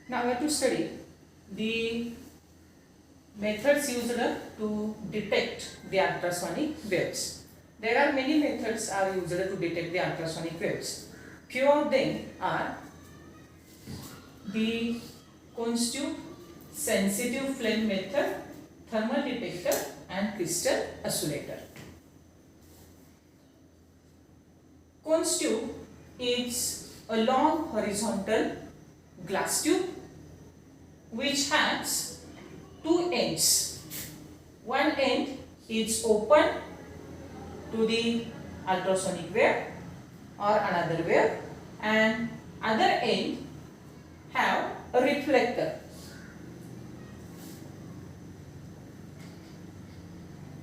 Now we have to study the methods used to detect the ultrasonic waves. There are many methods are used to detect the ultrasonic waves. Few of them are the cone tube, sensitive flame method, thermal detector and crystal oscillator. Cone tube is a long horizontal glass tube which has two ends. One end is open to the ultrasonic wave or another wave, and other end have a reflector.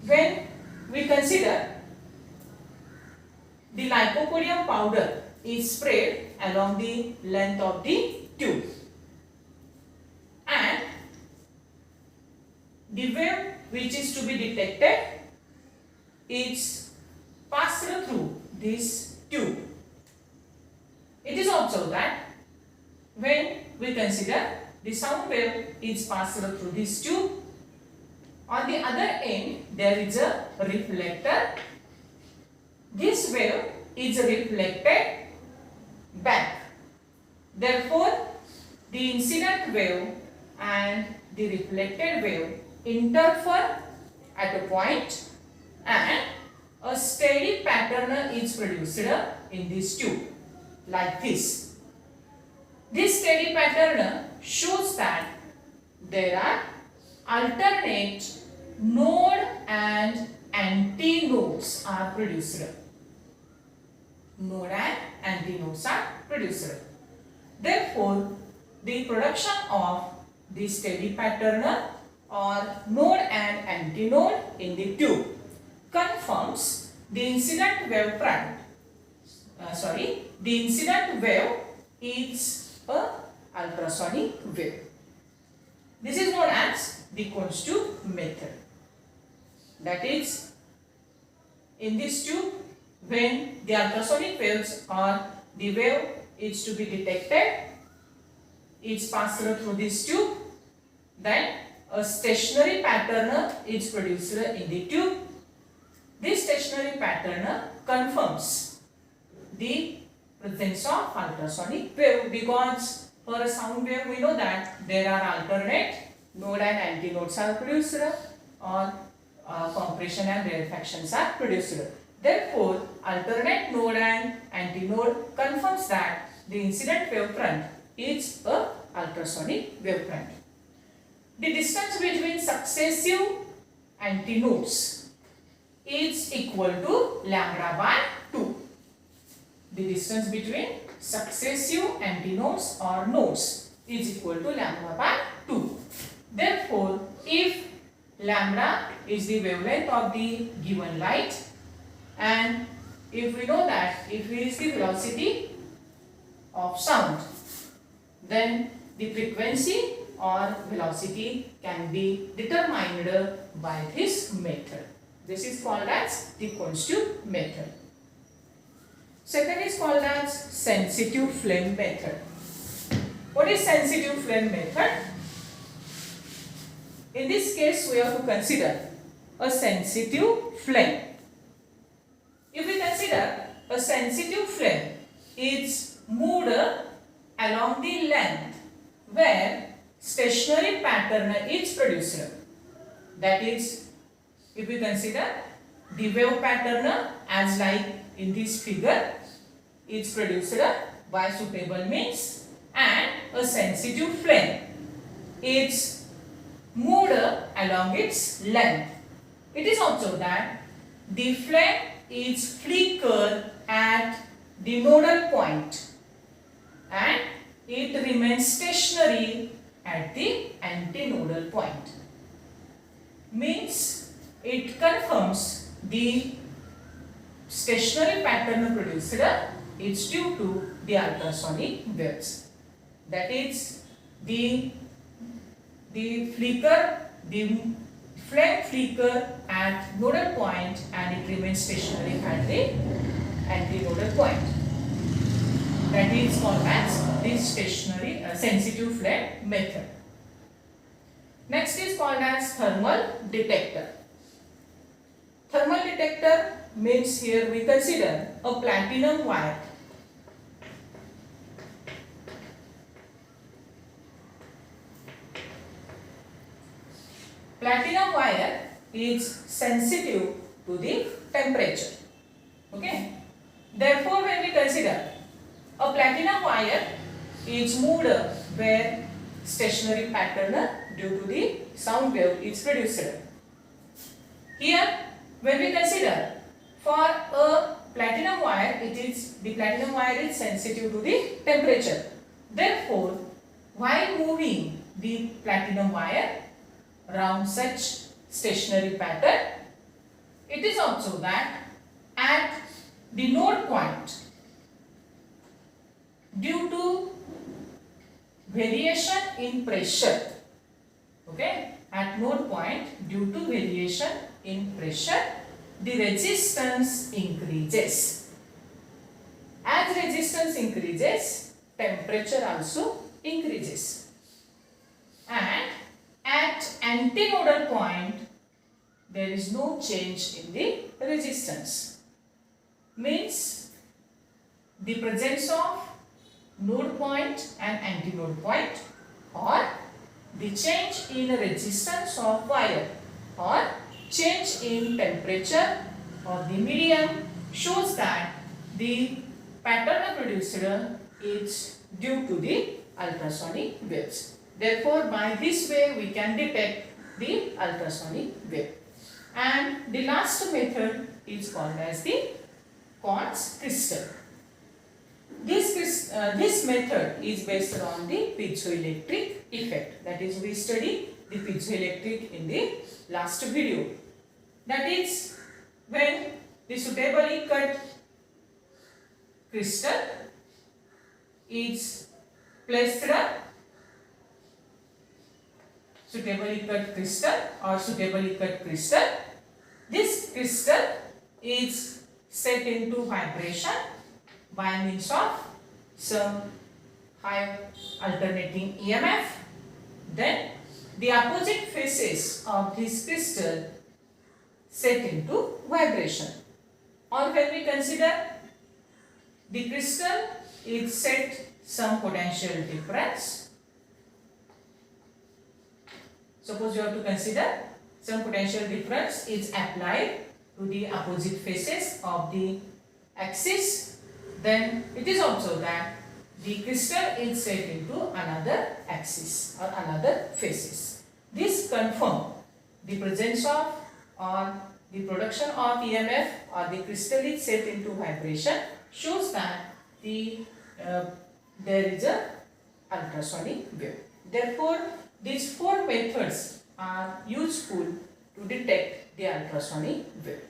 When we consider the lycopodium powder is spread along the length of the tube, and the wave which is to be detected is passed through this tube. It is observed that when we consider the sound wave is passed through this tube, on the other end there is a reflector. This wave is reflected back. Therefore, the incident wave and the reflected wave interfere at a point and a steady pattern is produced in this tube like this. This steady pattern shows that there are alternate node and antinodes are produced. Node and antinodes are produced. Therefore, the production of the steady pattern or node and antinode in the tube confirms the incident wave front. The incident wave is a ultrasonic wave. This is known as the cone tube method. That is, in this tube, when the ultrasonic waves or the wave is to be detected, it's passed through this tube, then a stationary pattern is produced in the tube. This stationary pattern confirms the presence of ultrasonic wave, because for a sound wave we know that there are alternate node and antinodes are produced or compression and rarefactions are produced. Therefore, alternate node and antinode confirms that the incident wave front is a ultrasonic wave front. The distance between successive antinodes is equal to lambda by 2. The distance between successive antinodes or nodes is equal to lambda by 2. Therefore, if lambda is the wavelength of the given light, and if we know that if it is the velocity of sound, then the frequency or velocity can be determined by this method. This is called as the cone tube method. Second is called as sensitive flame method. What is sensitive flame method? In this case, we have to consider a sensitive flame. If we consider a sensitive flame, it's moved along the length where stationary pattern is produced. That is, if we consider the wave pattern as like in this figure, it's produced by suitable means, and a sensitive flame, it's moved along its length. It is observed that the flame is flickered at the nodal point and it remains stationary at the antinodal point. Means it confirms the stationary pattern produced is due to the ultrasonic waves. That is, the flame flicker at nodal point and it remains stationary at the antinodal point. That is called as this stationary sensitive flame method. Next is called as thermal detector. Thermal detector means here we consider a platinum wire. Platinum wire is sensitive to the temperature. Okay. Therefore, when we consider a platinum wire is moved where stationary pattern due to the sound wave is produced. Here, when we consider for a platinum wire, the platinum wire is sensitive to the temperature. Therefore, while moving the platinum wire around such stationary pattern, it is also that at the node point, due to variation in pressure, okay, at node point due to variation in pressure, the resistance increases. As resistance increases, temperature also increases. And at antinodal point, there is no change in the resistance. Means the presence of node point and antinode point, or the change in resistance of wire, or change in temperature of the medium shows that the pattern produced is due to the ultrasonic waves. Therefore, by this way we can detect the ultrasonic wave. And the last method is called as the quartz crystal. This method is based on the piezoelectric effect. That is, we studied the piezoelectric in the last video. That is, when the suitably cut crystal is placed, suitably cut crystal or suitably cut crystal, this crystal is set into vibration by means of some high alternating EMF. Then the opposite faces of this crystal set into vibration. Or when we consider the crystal is set some potential difference. Suppose you have to consider some potential difference is applied to the opposite faces of the axis, then it is also that the crystal is set into another axis or another faces. This confirms the presence of or the production of EMF or the crystal is set into vibration, shows that there is a ultrasonic wave. Therefore, these four methods are useful to detect the ultrasonic wave.